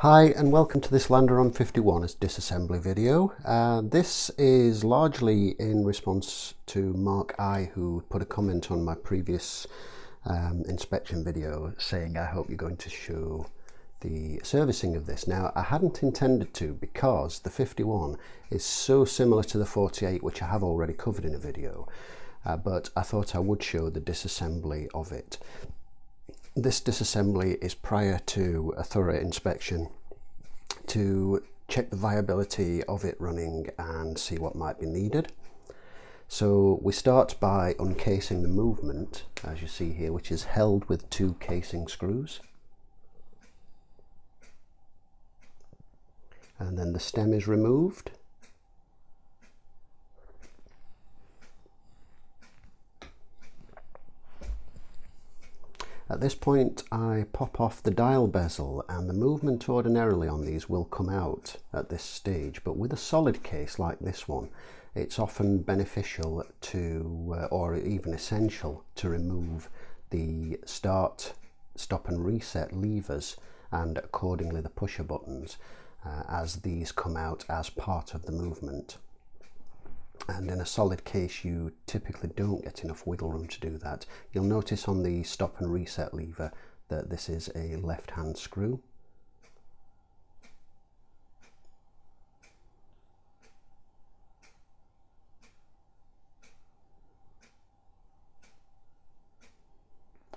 Hi and welcome to this Landeron 51 disassembly video. This is largely in response to Mark I, who put a comment on my previous inspection video saying I hope you're going to show the servicing of this. Now I hadn't intended to because the 51 is so similar to the 48, which I have already covered in a video, but I thought I would show the disassembly of it. This disassembly is prior to a thorough inspection to check the viability of it running and see what might be needed. So we start by uncasing the movement, as you see here, which is held with two casing screws. And then the stem is removed. At this point I pop off the dial bezel, and the movement ordinarily on these will come out at this stage, but with a solid case like this one it's often beneficial to or even essential to remove the start, stop and reset levers and accordingly the pusher buttons as these come out as part of the movement. And in a solid case you typically don't get enough wiggle room to do that. You'll notice on the stop and reset lever that this is a left hand screw.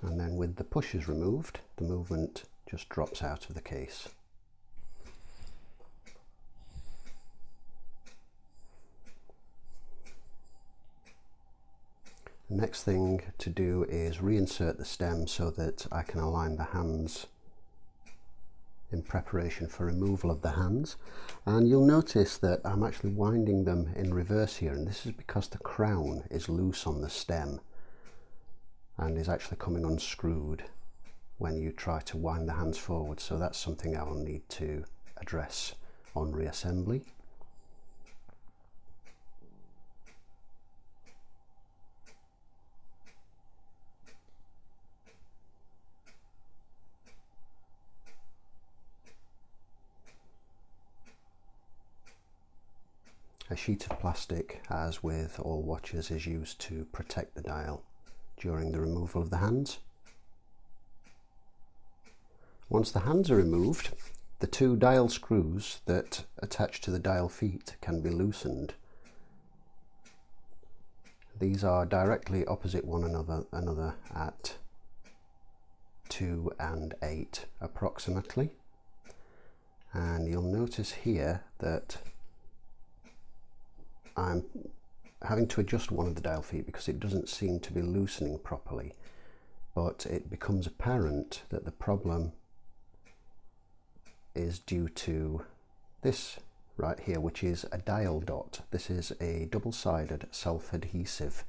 And then with the pushers removed, the movement just drops out of the case. The next thing to do is reinsert the stem so that I can align the hands in preparation for removal of the hands. And you'll notice that I'm actually winding them in reverse here, and this is because the crown is loose on the stem and is actually coming unscrewed when you try to wind the hands forward. So that's something I will need to address on reassembly. A sheet of plastic, as with all watches, is used to protect the dial during the removal of the hands. Once the hands are removed, the two dial screws that attach to the dial feet can be loosened. These are directly opposite one another at 2 and 8 approximately, and you'll notice here that I'm having to adjust one of the dial feet because it doesn't seem to be loosening properly, but it becomes apparent that the problem is due to this right here, which is a dial dot. This is a double-sided self-adhesive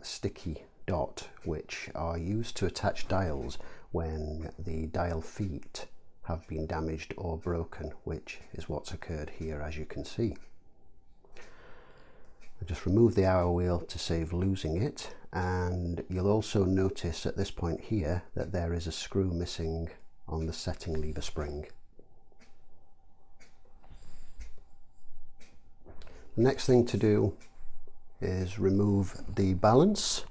sticky dot which are used to attach dials when the dial feet have been damaged or broken, which is what's occurred here, as you can see. I just remove the hour wheel to save losing it, and you'll also notice at this point here that there is a screw missing on the setting lever spring. The next thing to do is remove the balance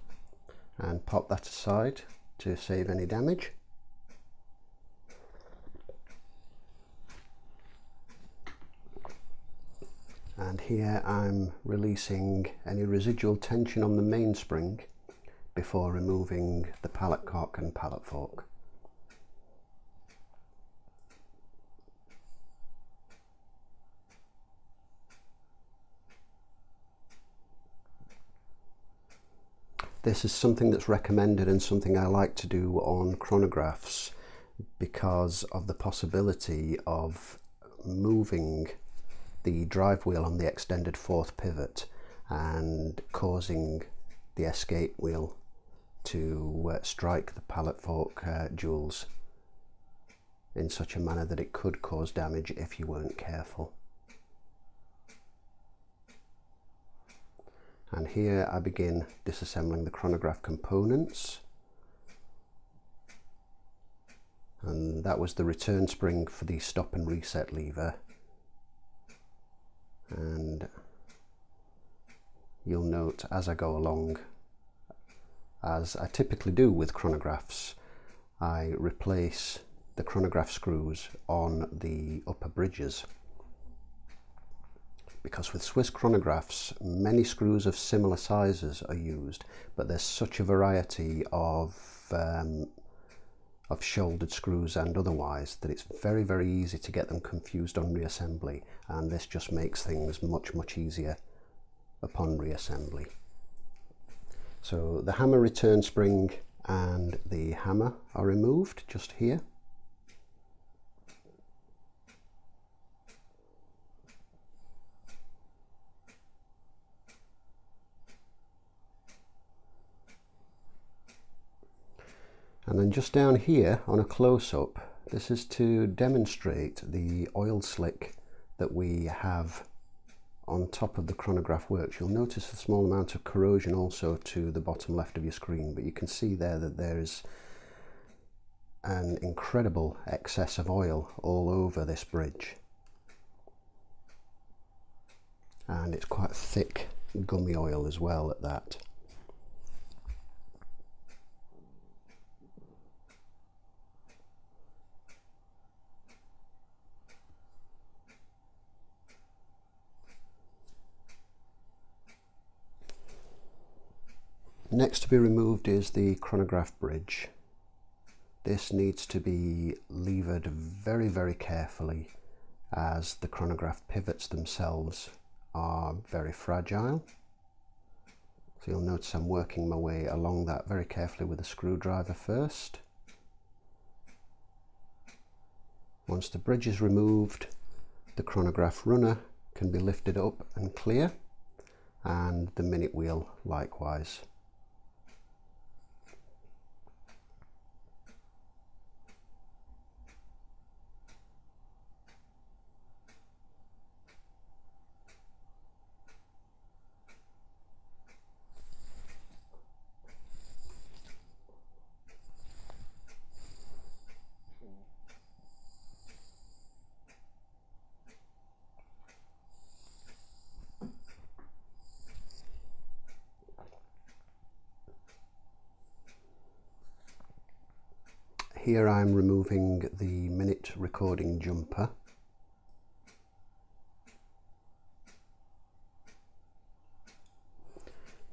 and pop that aside to save any damage. And here I'm releasing any residual tension on the mainspring before removing the pallet cock and pallet fork. This is something that's recommended and something I like to do on chronographs because of the possibility of moving the drive wheel on the extended fourth pivot and causing the escape wheel to strike the pallet fork jewels in such a manner that it could cause damage if you weren't careful. And here I begin disassembling the chronograph components. and that was the return spring for the stop and reset lever. And you'll note as I go along, as I typically do with chronographs, I replace the chronograph screws on the upper bridges, because with Swiss chronographs many screws of similar sizes are used, but there's such a variety of shouldered screws and otherwise that it's very easy to get them confused on reassembly, and this just makes things much easier upon reassembly. So the hammer return spring and the hammer are removed just here. And then just down here on a close-up, this is to demonstrate the oil slick that we have on top of the chronograph works. You'll notice a small amount of corrosion also to the bottom left of your screen, but you can see there that there's an incredible excess of oil all over this bridge. And it's quite thick, gummy oil as well at that. Next to be removed is the chronograph bridge. This needs to be levered very carefully, as the chronograph pivots themselves are very fragile. So you'll notice I'm working my way along that very carefully with a screwdriver first. Once the bridge is removed, the chronograph runner can be lifted up and clear, and the minute wheel likewise. Here I'm removing the minute recording jumper.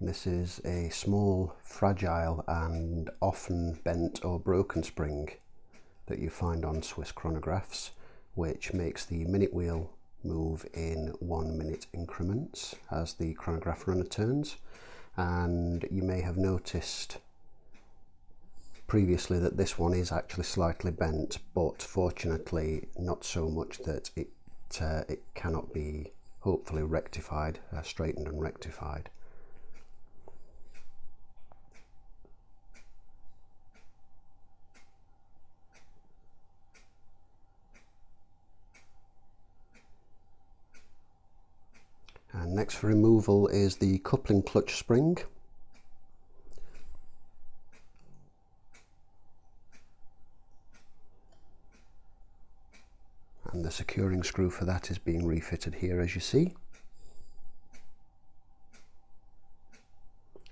This is a small, fragile and often bent or broken spring that you find on Swiss chronographs, which makes the minute wheel move in 1 minute increments as the chronograph runner turns. And you may have noticed previously that this one is actually slightly bent, but fortunately not so much that it cannot be hopefully rectified, straightened and rectified. And next for removal is the coupling clutch spring. And the securing screw for that is being refitted here, as you see.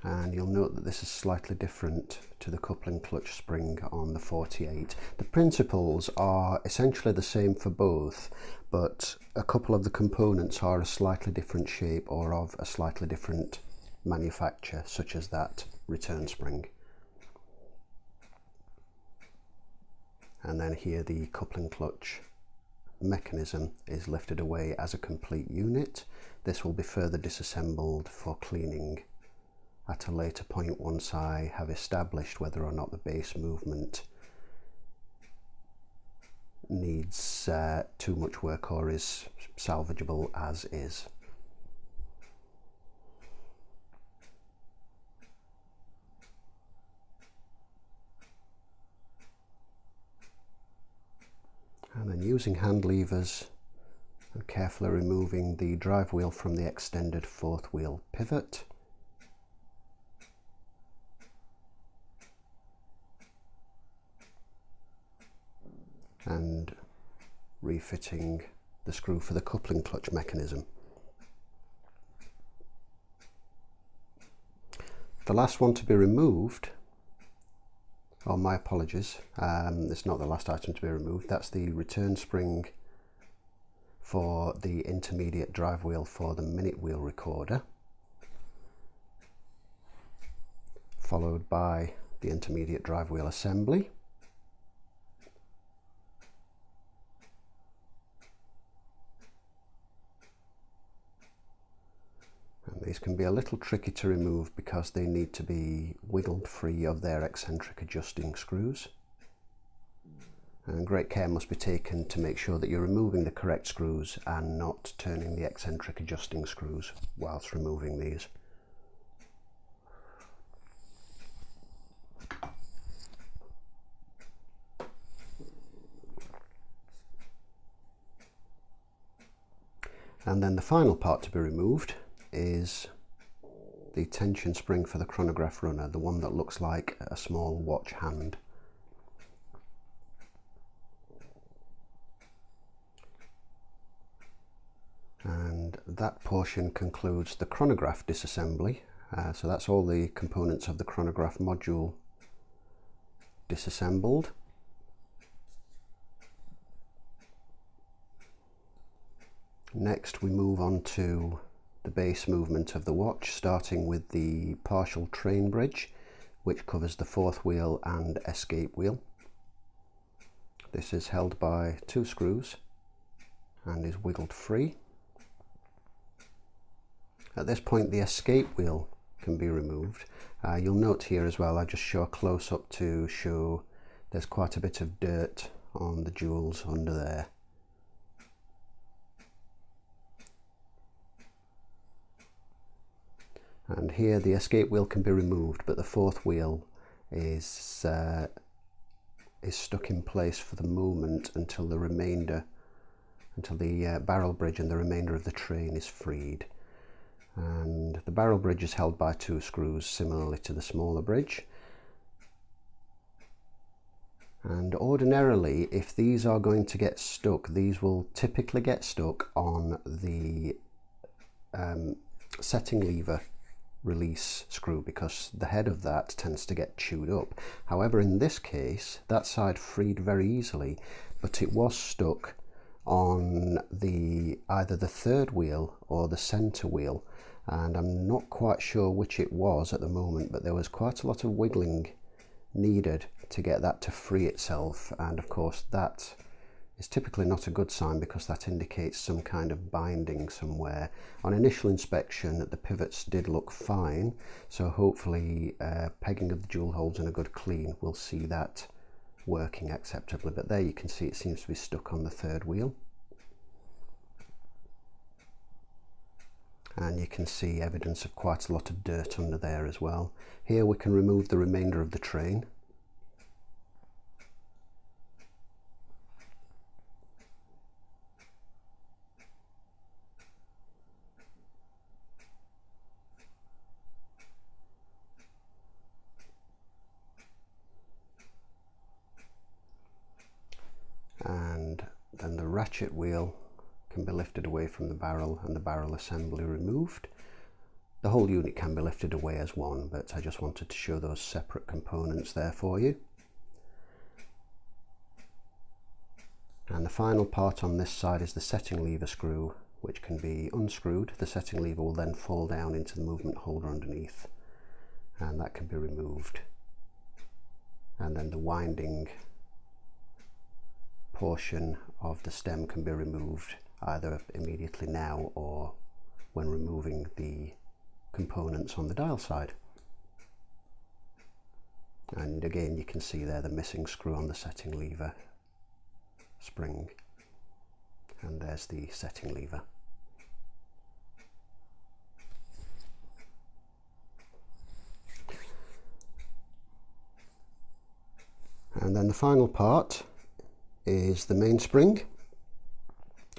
And you'll note that this is slightly different to the coupling clutch spring on the 48. The principles are essentially the same for both, but a couple of the components are a slightly different shape or of a slightly different manufacture, such as that return spring. And then here the coupling clutch mechanism is lifted away as a complete unit. This will be further disassembled for cleaning at a later point once I have established whether or not the base movement needs too much work or is salvageable as is. And then using hand levers and carefully removing the drive wheel from the extended fourth wheel pivot. and refitting the screw for the coupling clutch mechanism. The last one to be removed, oh my apologies, it's not the last item to be removed, that's the return spring for the intermediate drive wheel for the minute wheel recorder, followed by the intermediate drive wheel assembly, and these can be a little tricky to remove because they need to be wiggled free of their eccentric adjusting screws, and great care must be taken to make sure that you're removing the correct screws and not turning the eccentric adjusting screws whilst removing these. And then the final part to be removed is the tension spring for the chronograph runner, the one that looks like a small watch hand. And that portion concludes the chronograph disassembly. So that's all the components of the chronograph module disassembled. Next we move on to the base movement of the watch, starting with the partial train bridge, which covers the fourth wheel and escape wheel. This is held by 2 screws and is wiggled free. At this point the escape wheel can be removed. You'll note here as well, I just show a close-up to show there's quite a bit of dirt on the jewels under there. And here the escape wheel can be removed, but the fourth wheel is stuck in place for the moment until the barrel bridge and the remainder of the train is freed. And the barrel bridge is held by 2 screws, similarly to the smaller bridge. And ordinarily, if these are going to get stuck, these will typically get stuck on the setting lever release screw, because the head of that tends to get chewed up. However, in this case that side freed very easily, but it was stuck on either the third wheel or the center wheel, and I'm not quite sure which it was at the moment, but there was quite a lot of wiggling needed to get that to free itself, and of course that is typically not a good sign because that indicates some kind of binding somewhere. On initial inspection the pivots did look fine, so hopefully pegging of the jewel holes and a good clean will see that working acceptably, but there you can see it seems to be stuck on the third wheel. And you can see evidence of quite a lot of dirt under there as well. Here we can remove the remainder of the train. And then the ratchet wheel can be lifted away from the barrel and the barrel assembly removed. The whole unit can be lifted away as one, but I just wanted to show those separate components there for you. And the final part on this side is the setting lever screw, which can be unscrewed. The setting lever will then fall down into the movement holder underneath, and that can be removed. And then the winding portion of the stem can be removed either immediately now or when removing the components on the dial side. And again you can see there the missing screw on the setting lever spring, and there's the setting lever. And then the final part is the mainspring,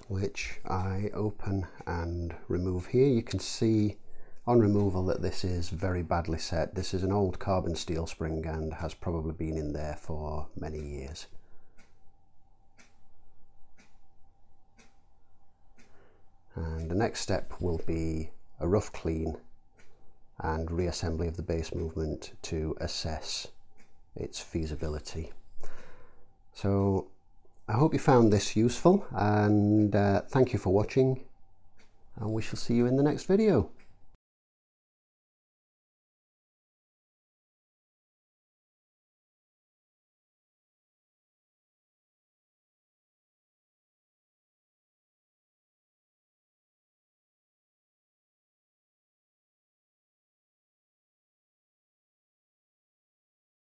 which I open and remove here. You can see on removal that this is very badly set. This is an old carbon steel spring and has probably been in there for many years. And the next step will be a rough clean and reassembly of the base movement to assess its feasibility. So I hope you found this useful, and thank you for watching, and we shall see you in the next video.